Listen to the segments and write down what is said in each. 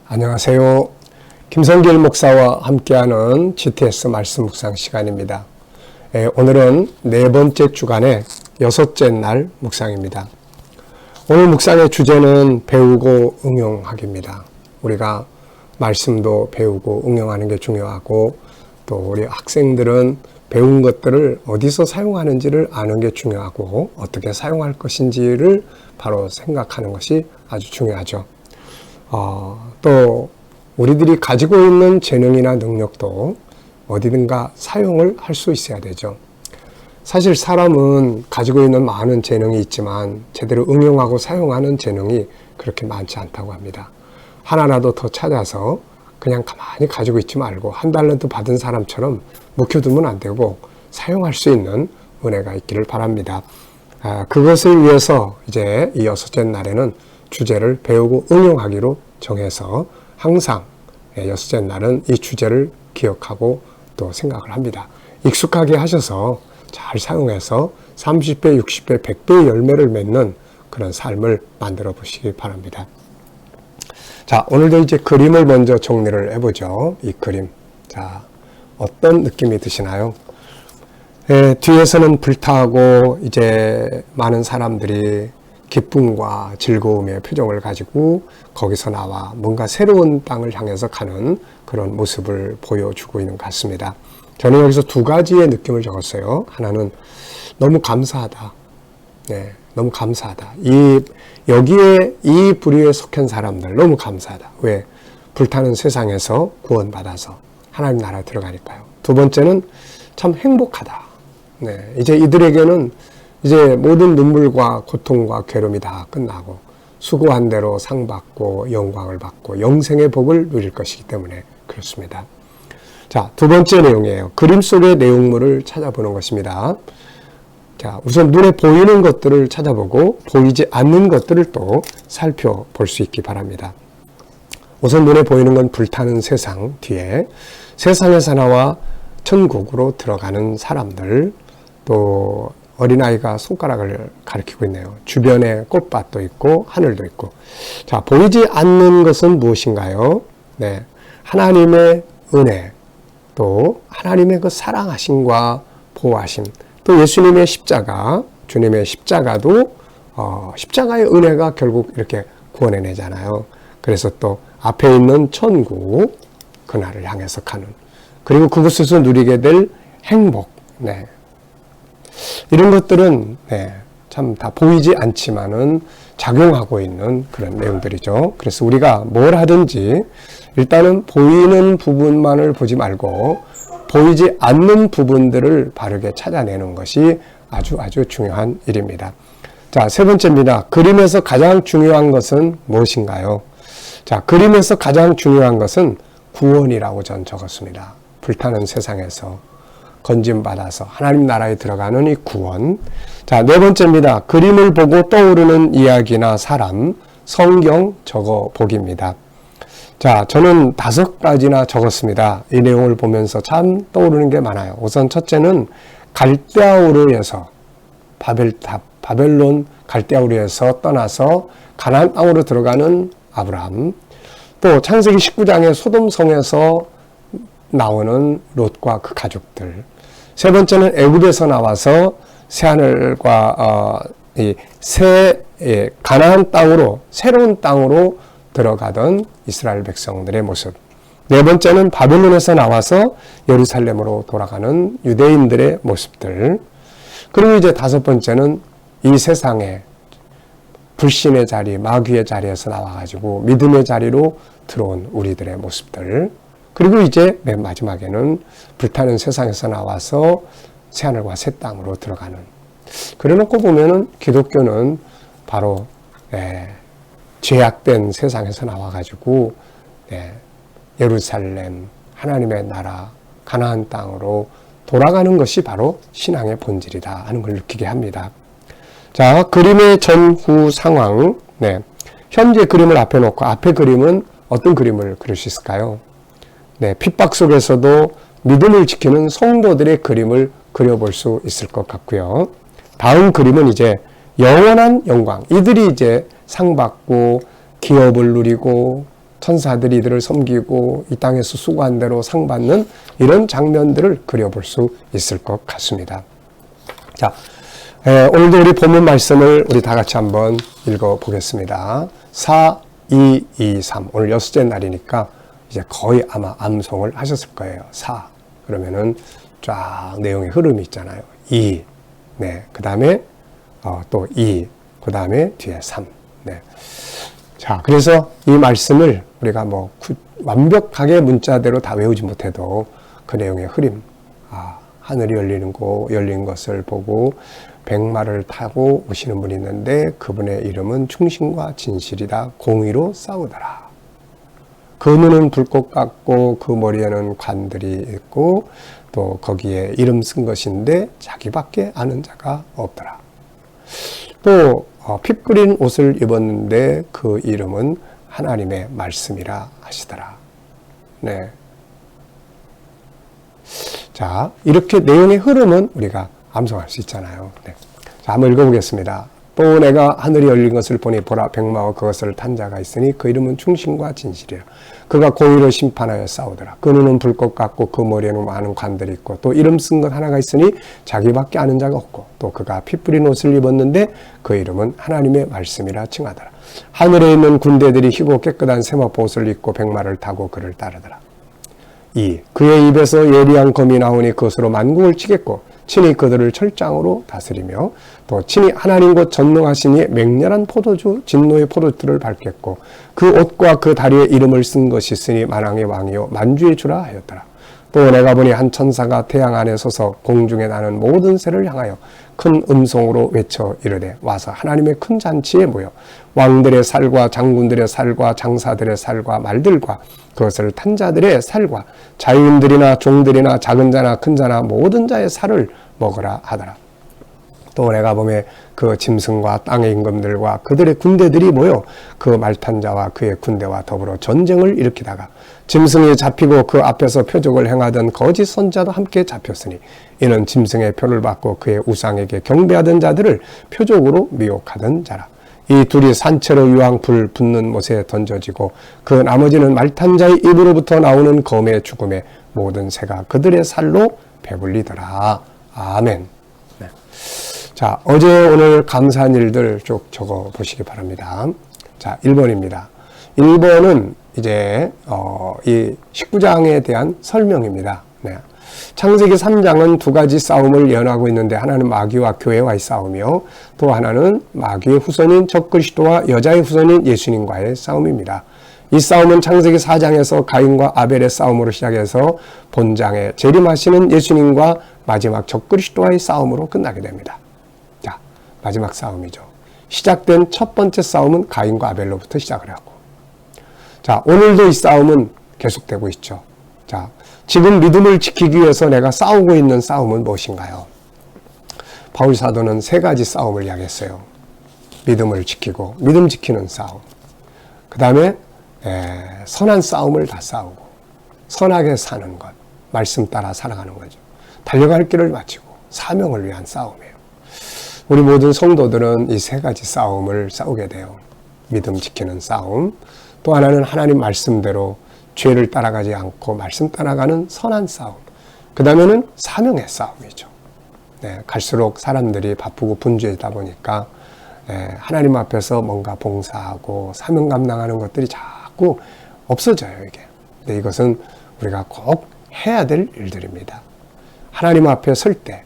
안녕하세요. 김성길 목사와 함께하는 GTS 말씀 묵상 시간입니다. 오늘은 네 번째 주간의 여섯째 날 묵상입니다. 오늘 묵상의 주제는 배우고 응용하기입니다. 우리가 말씀도 배우고 응용하는 게 중요하고 또 우리 학생들은 배운 것들을 어디서 사용하는지를 아는 게 중요하고 어떻게 사용할 것인지를 바로 생각하는 것이 아주 중요하죠. 또 우리들이 가지고 있는 재능이나 능력도 어디든가 사용을 할 수 있어야 되죠. 사실 사람은 가지고 있는 많은 재능이 있지만 제대로 응용하고 사용하는 재능이 그렇게 많지 않다고 합니다. 하나라도 더 찾아서 그냥 가만히 가지고 있지 말고 한 달란트 받은 사람처럼 묵혀두면 안 되고 사용할 수 있는 은혜가 있기를 바랍니다. 그것을 위해서 이제 이 여섯째 날에는 주제를 배우고 응용하기로 정해서 항상 여섯째 날은 이 주제를 기억하고 또 생각을 합니다. 익숙하게 하셔서 잘 사용해서 30배, 60배, 100배의 열매를 맺는 그런 삶을 만들어 보시기 바랍니다. 자, 오늘도 이제 그림을 먼저 정리를 해보죠. 이 그림. 자, 어떤 느낌이 드시나요? 뒤에서는 불타고 이제 많은 사람들이 기쁨과 즐거움의 표정을 가지고 거기서 나와 뭔가 새로운 땅을 향해서 가는 그런 모습을 보여주고 있는 것 같습니다. 저는 여기서 두 가지의 느낌을 적었어요. 하나는 너무 감사하다. 너무 감사하다. 여기에 이 부류에 속한 사람들 너무 감사하다. 왜? 불타는 세상에서 구원받아서 하나님 나라에 들어가니까요. 두 번째는 참 행복하다. 이제 이들에게는 이제 모든 눈물과 고통과 괴로움이 다 끝나고 수고한 대로 상 받고 영광을 받고 영생의 복을 누릴 것이기 때문에 그렇습니다. 자, 두 번째 내용이에요. 그림 속의 내용물을 찾아보는 것입니다. 자, 우선 눈에 보이는 것들을 찾아보고 보이지 않는 것들을 또 살펴볼 수 있기 바랍니다. 우선 눈에 보이는 건 불타는 세상 뒤에 세상에서 나와 천국으로 들어가는 사람들, 또 어린아이가 손가락을 가리키고 있네요. 주변에 꽃밭도 있고 하늘도 있고. 자, 보이지 않는 것은 무엇인가요? 하나님의 은혜, 또 하나님의 그 사랑하심과 보호하심, 또 예수님의 십자가, 주님의 십자가도 십자가의 은혜가 결국 이렇게 구원해내잖아요. 그래서 또 앞에 있는 천국, 그날을 향해서 가는, 그리고 그곳에서 누리게 될 행복, 이런 것들은 참 다 보이지 않지만은 작용하고 있는 그런 내용들이죠. 그래서 우리가 뭘 하든지 일단은 보이는 부분만을 보지 말고 보이지 않는 부분들을 바르게 찾아내는 것이 아주 중요한 일입니다. 자, 세 번째입니다. 그림에서 가장 중요한 것은 무엇인가요? 자, 그림에서 가장 중요한 것은 구원이라고 전 적었습니다. 불타는 세상에서 건짐받아서 하나님 나라에 들어가는 이 구원. 자, 네 번째입니다. 그림을 보고 떠오르는 이야기나 사람, 성경 적어보기입니다. 자, 저는 5가지나 적었습니다. 이 내용을 보면서 참 떠오르는 게 많아요. 우선 첫째는 갈대아우르에서 바벨론 갈대아우르에서 떠나서 가나안 땅으로 들어가는 아브라함, 또 창세기 19장의 소돔성에서 나오는 롯과 그 가족들. 세 번째는 애굽에서 나와서 새하늘과 가나안 땅으로, 새로운 땅으로 들어가던 이스라엘 백성들의 모습. 네 번째는 바벨론에서 나와서 예루살렘으로 돌아가는 유대인들의 모습들. 그리고 이제 다섯 번째는 이 세상에 불신의 자리, 마귀의 자리에서 나와가지고 믿음의 자리로 들어온 우리들의 모습들. 그리고 이제 맨 마지막에는 불타는 세상에서 나와서 새하늘과 새 땅으로 들어가는. 그래놓고 보면은 기독교는 바로 죄악된 세상에서 나와가지고 예루살렘, 하나님의 나라, 가나안 땅으로 돌아가는 것이 바로 신앙의 본질이다 하는 걸 느끼게 합니다. 자, 그림의 전후 상황. 현재 그림을 앞에 놓고 앞에 그림은 어떤 그림을 그릴 수 있을까요? 핍박 속에서도 믿음을 지키는 성도들의 그림을 그려볼 수 있을 것 같고요. 다음 그림은 이제 영원한 영광. 이들이 이제 상 받고 기업을 누리고 천사들이 이들을 섬기고 이 땅에서 수고한 대로 상 받는 이런 장면들을 그려볼 수 있을 것 같습니다. 자, 오늘도 우리 본문 말씀을 우리 다 같이 한번 읽어보겠습니다. 4, 2, 2, 3. 오늘 여섯째 날이니까 이제 거의 아마 암송을 하셨을 거예요. 4. 그러면은 쫙 내용의 흐름이 있잖아요. 2. 네. 그 다음에 또 2. 그 다음에 뒤에 3. 네. 자, 그래서 이 말씀을 우리가 뭐 완벽하게 문자대로 다 외우지 못해도 그 내용의 흐름, 하늘이 열린 것을 보고 백마를 타고 오시는 분이 있는데 그분의 이름은 충신과 진실이다. 공의로 싸우더라. 그 눈은 불꽃 같고 그 머리에는 관들이 있고 또 거기에 이름 쓴 것인데 자기밖에 아는 자가 없더라. 또 핏뿌린 옷을 입었는데 그 이름은 하나님의 말씀이라 하시더라. 네. 자, 이렇게 내용의 흐름은 우리가 암송할 수 있잖아요. 네. 자, 한번 읽어보겠습니다. 또 내가 하늘이 열린 것을 보니 보라 백마와 그것을 탄 자가 있으니 그 이름은 충신과 진실이라. 그가 공의로 심판하여 싸우더라. 그 눈은 불꽃 같고 그 머리에는 많은 관들이 있고 또 이름 쓴 것 하나가 있으니 자기밖에 아는 자가 없고 또 그가 피 뿌린 옷을 입었는데 그 이름은 하나님의 말씀이라 칭하더라. 하늘에 있는 군대들이 희고 깨끗한 세마포 옷을 입고 백마를 타고 그를 따르더라. 2. 그의 입에서 예리한 검이 나오니 그것으로 만국을 치겠고 친히 그들을 철장으로 다스리며 또 친히 하나님 곧 전능하시니 맹렬한 포도주 진노의 포도주를 밟겠고 그 옷과 그 다리에 이름을 쓴 것이 있으니 만왕의 왕이요 만주의 주라 하였더라. 또 내가 보니 한 천사가 태양 안에 서서 공중에 나는 모든 새를 향하여 큰 음성으로 외쳐 이르되 와서 하나님의 큰 잔치에 모여 왕들의 살과 장군들의 살과 장사들의 살과 말들과 그것을 탄 자들의 살과 자유인들이나 종들이나 작은 자나 큰 자나 모든 자의 살을 먹으라 하더라. 또 내가 보매 그 짐승과 땅의 임금들과 그들의 군대들이 모여 그 말탄 자와 그의 군대와 더불어 전쟁을 일으키다가 짐승이 잡히고 그 앞에서 표적을 행하던 거짓 선자도 함께 잡혔으니 이는 짐승의 표를 받고 그의 우상에게 경배하던 자들을 표적으로 미혹하던 자라. 이 둘이 산채로 유황불 붙는 못에 던져지고 그 나머지는 말탄 자의 입으로부터 나오는 검의 죽음에 모든 새가 그들의 살로 배불리더라. 아멘. 네. 자, 어제 오늘 감사한 일들 쭉 적어 보시기 바랍니다. 자, 1번입니다. 1번은 이제 이 19장에 대한 설명입니다. 네. 창세기 3장은 두 가지 싸움을 예언하고 있는데 하나는 마귀와 교회와의 싸움이요. 또 하나는 마귀의 후손인 적그리스도와 여자의 후손인 예수님과의 싸움입니다. 이 싸움은 창세기 4장에서 가인과 아벨의 싸움으로 시작해서 본장에 재림하시는 예수님과 마지막 적그리스도와의 싸움으로 끝나게 됩니다. 자, 마지막 싸움이죠. 시작된 첫 번째 싸움은 가인과 아벨로부터 시작을 하고 자, 오늘도 이 싸움은 계속되고 있죠. 자, 지금 믿음을 지키기 위해서 내가 싸우고 있는 싸움은 무엇인가요? 바울 사도는 세 가지 싸움을 이야기했어요. 믿음을 지키고 믿음 지키는 싸움. 그 다음에 선한 싸움을 다 싸우고 선하게 사는 것. 말씀 따라 살아가는 거죠. 달려갈 길을 마치고 사명을 위한 싸움이에요. 우리 모든 성도들은 이 세 가지 싸움을 싸우게 돼요. 믿음 지키는 싸움. 또 하나는 하나님 말씀대로 죄를 따라가지 않고 말씀 따라가는 선한 싸움. 그 다음에는 사명의 싸움이죠. 네, 갈수록 사람들이 바쁘고 분주하다 보니까 하나님 앞에서 뭔가 봉사하고 사명 감당하는 것들이 자꾸 없어져요, 이게. 근데 이것은 우리가 꼭 해야 될 일들입니다. 하나님 앞에 설 때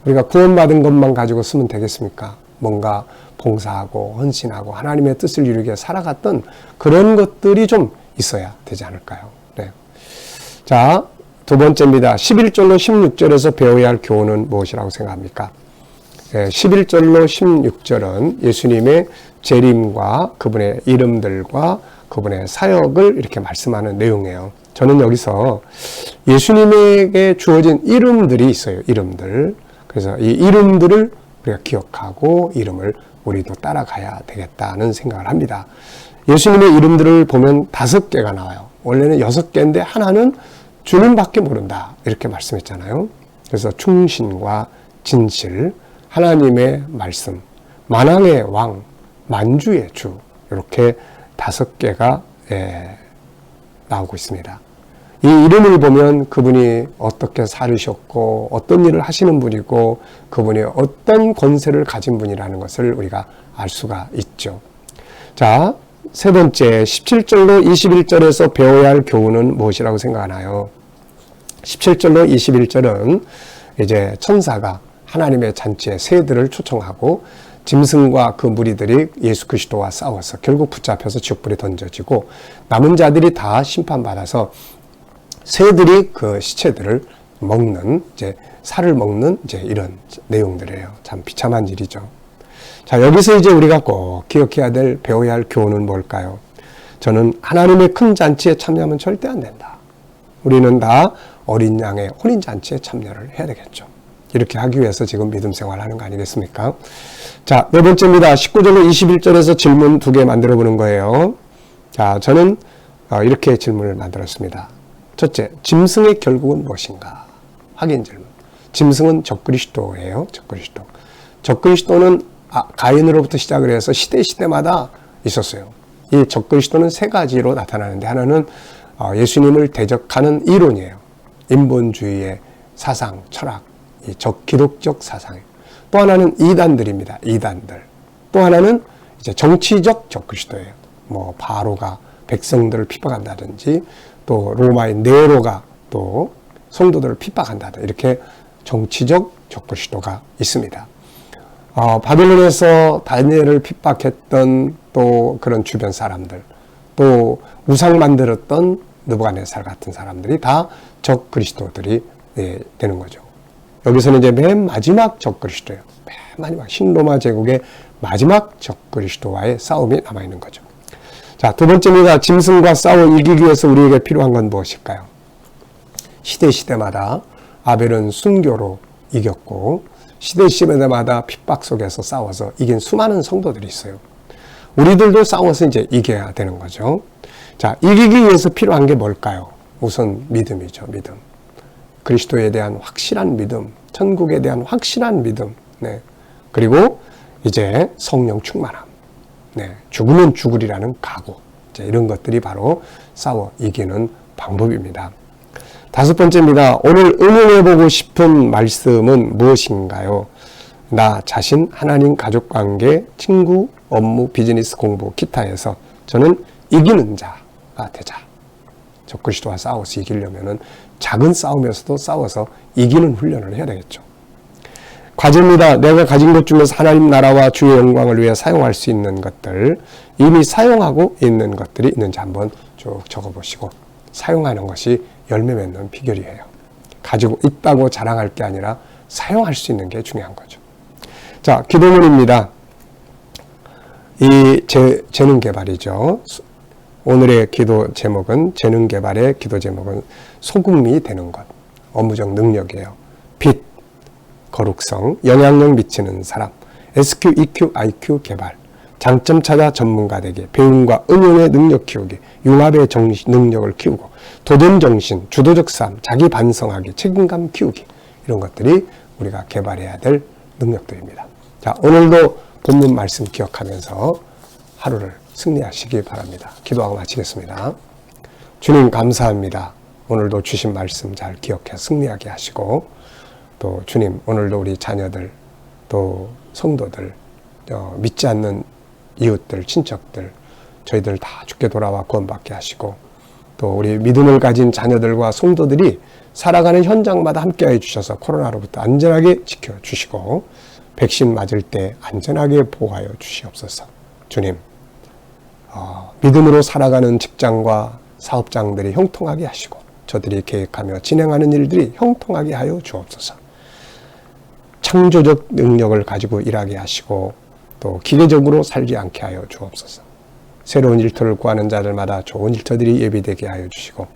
우리가 구원받은 것만 가지고 쓰면 되겠습니까? 뭔가 봉사하고 헌신하고 하나님의 뜻을 이루게 살아갔던 그런 것들이 좀 있어야 되지 않을까요? 네. 자, 두 번째입니다. 11절로 16절에서 배워야 할 교훈은 무엇이라고 생각합니까? 11절로 16절은 예수님의 재림과 그분의 이름들과 그분의 사역을 이렇게 말씀하는 내용이에요. 저는 여기서 예수님에게 주어진 이름들이 있어요. 이름들. 그래서 이 이름들을 우리가 기억하고 이름을 우리도 따라가야 되겠다는 생각을 합니다. 예수님의 이름들을 보면 5개가 나와요. 원래는 6개인데 하나는 주님밖에 모른다. 이렇게 말씀했잖아요. 그래서 충신과 진실, 하나님의 말씀, 만왕의 왕, 만주의 주 이렇게 5개가 나오고 있습니다. 이 이름을 보면 그분이 어떻게 살으셨고 어떤 일을 하시는 분이고 그분이 어떤 권세를 가진 분이라는 것을 우리가 알 수가 있죠. 자, 세 번째 17절로 21절에서 배워야 할 교훈은 무엇이라고 생각하나요? 17절로 21절은 이제 천사가 하나님의 잔치에 새들을 초청하고 짐승과 그 무리들이 예수 그리스도와 싸워서 결국 붙잡혀서 지옥불에 던져지고 남은 자들이 다 심판받아서 새들이 그 시체들을 먹는, 이제 살을 먹는 이제 이런 내용들이에요. 참 비참한 일이죠. 자, 여기서 이제 우리가 꼭 기억해야 될, 배워야 할 교훈은 뭘까요? 저는 하나님의 큰 잔치에 참여하면 절대 안 된다. 우리는 다 어린 양의 혼인잔치에 참여를 해야 되겠죠. 이렇게 하기 위해서 지금 믿음 생활하는 거 아니겠습니까? 자, 네 번째입니다. 19절로 21절에서 질문 2개 만들어 보는 거예요. 자, 저는 이렇게 질문을 만들었습니다. 첫째, 짐승의 결국은 무엇인가? 확인 질문. 짐승은 적그리스도예요. 적그리스도. 적그리스도는 가인으로부터 시작을 해서 시대마다 있었어요. 이 적그리스도는 세 가지로 나타나는데, 하나는 예수님을 대적하는 이론이에요. 인본주의의 사상, 철학, 이 적기독적 사상이에요. 또 하나는 이단들입니다. 이단들. 또 하나는 이제 정치적 적그리스도예요. 뭐 바로가 백성들을 핍박한다든지, 또 로마의 네로가 또 성도들을 핍박한다든지, 이렇게 정치적 적그리스도가 있습니다. 바벨론에서 다니엘을 핍박했던 또 그런 주변 사람들, 또 우상 만들었던 느부갓네살 같은 사람들이 다 적그리스도들이 되는 거죠. 여기서는 이제 맨 마지막 적그리스도예요. 맨 마지막 신로마 제국의 마지막 적그리스도와의 싸움이 남아있는 거죠. 자, 두 번째입니다. 짐승과 싸워 이기기 위해서 우리에게 필요한 건 무엇일까요? 시대마다 아벨은 순교로 이겼고, 시대마다 핍박 속에서 싸워서 이긴 수많은 성도들이 있어요. 우리들도 싸워서 이제 이겨야 되는 거죠. 자, 이기기 위해서 필요한 게 뭘까요? 우선 믿음이죠. 믿음. 그리스도에 대한 확실한 믿음, 천국에 대한 확실한 믿음, 네. 그리고 이제 성령 충만함, 네. 죽으면 죽으리라는 각오, 이제 이런 것들이 바로 싸워 이기는 방법입니다. 다섯 번째입니다. 오늘 응용해보고 싶은 말씀은 무엇인가요? 나 자신, 하나님, 가족관계, 친구, 업무, 비즈니스, 공부, 기타에서 저는 이기는 자가 되자. 적그리스도와 싸워서 이기려면은 작은 싸움에서도 싸워서 이기는 훈련을 해야 되겠죠. 과제입니다. 내가 가진 것 중에서 하나님 나라와 주의 영광을 위해 사용할 수 있는 것들, 이미 사용하고 있는 것들이 있는지 한번 쭉 적어보시고, 사용하는 것이 열매 맺는 비결이에요. 가지고 있다고 자랑할 게 아니라 사용할 수 있는 게 중요한 거죠. 자, 기도문입니다. 이 재능 개발이죠. 오늘의 기도 제목은, 재능 개발의 기도 제목은 소금이 되는 것, 업무적 능력이에요. 빛, 거룩성, 영향력 미치는 사람, SQ, EQ, IQ 개발, 장점 찾아 전문가 되기, 배움과 응용의 능력 키우기, 융합의 능력을 키우고, 도전정신, 주도적 삶, 자기 반성하기, 책임감 키우기, 이런 것들이 우리가 개발해야 될 능력들입니다. 자, 오늘도 본문 말씀 기억하면서 하루를 승리하시기 바랍니다. 기도하고 마치겠습니다. 주님 감사합니다. 오늘도 주신 말씀 잘 기억해 승리하게 하시고, 또 주님 오늘도 우리 자녀들, 또 성도들, 믿지 않는 이웃들, 친척들, 저희들 다 주께 돌아와 구원받게 하시고, 또 우리 믿음을 가진 자녀들과 성도들이 살아가는 현장마다 함께해 주셔서 코로나로부터 안전하게 지켜주시고, 백신 맞을 때 안전하게 보호하여 주시옵소서. 주님, 믿음으로 살아가는 직장과 사업장들이 형통하게 하시고, 저들이 계획하며 진행하는 일들이 형통하게 하여 주옵소서. 창조적 능력을 가지고 일하게 하시고, 또 기계적으로 살지 않게 하여 주옵소서. 새로운 일터를 구하는 자들마다 좋은 일터들이 예비되게 하여 주시고,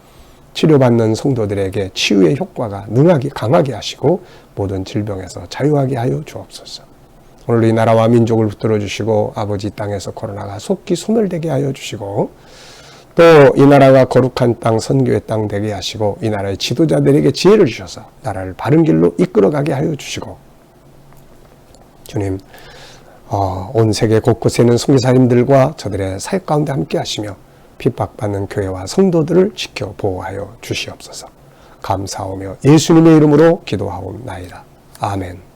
치료받는 성도들에게 치유의 효과가 능하게 강하게 하시고, 모든 질병에서 자유하게 하여 주옵소서. 오늘 이 나라와 민족을 붙들어 주시고, 아버지 땅에서 코로나가 속히 소멸되게 하여 주시고, 또 이 나라가 거룩한 땅, 선교의 땅 되게 하시고, 이 나라의 지도자들에게 지혜를 주셔서 나라를 바른 길로 이끌어가게 하여 주시고, 주님, 온 세계 곳곳에 있는 선교사님들과 저들의 사역 가운데 함께 하시며, 핍박받는 교회와 성도들을 지켜 보호하여 주시옵소서. 감사하며 예수님의 이름으로 기도하옵나이다. 아멘.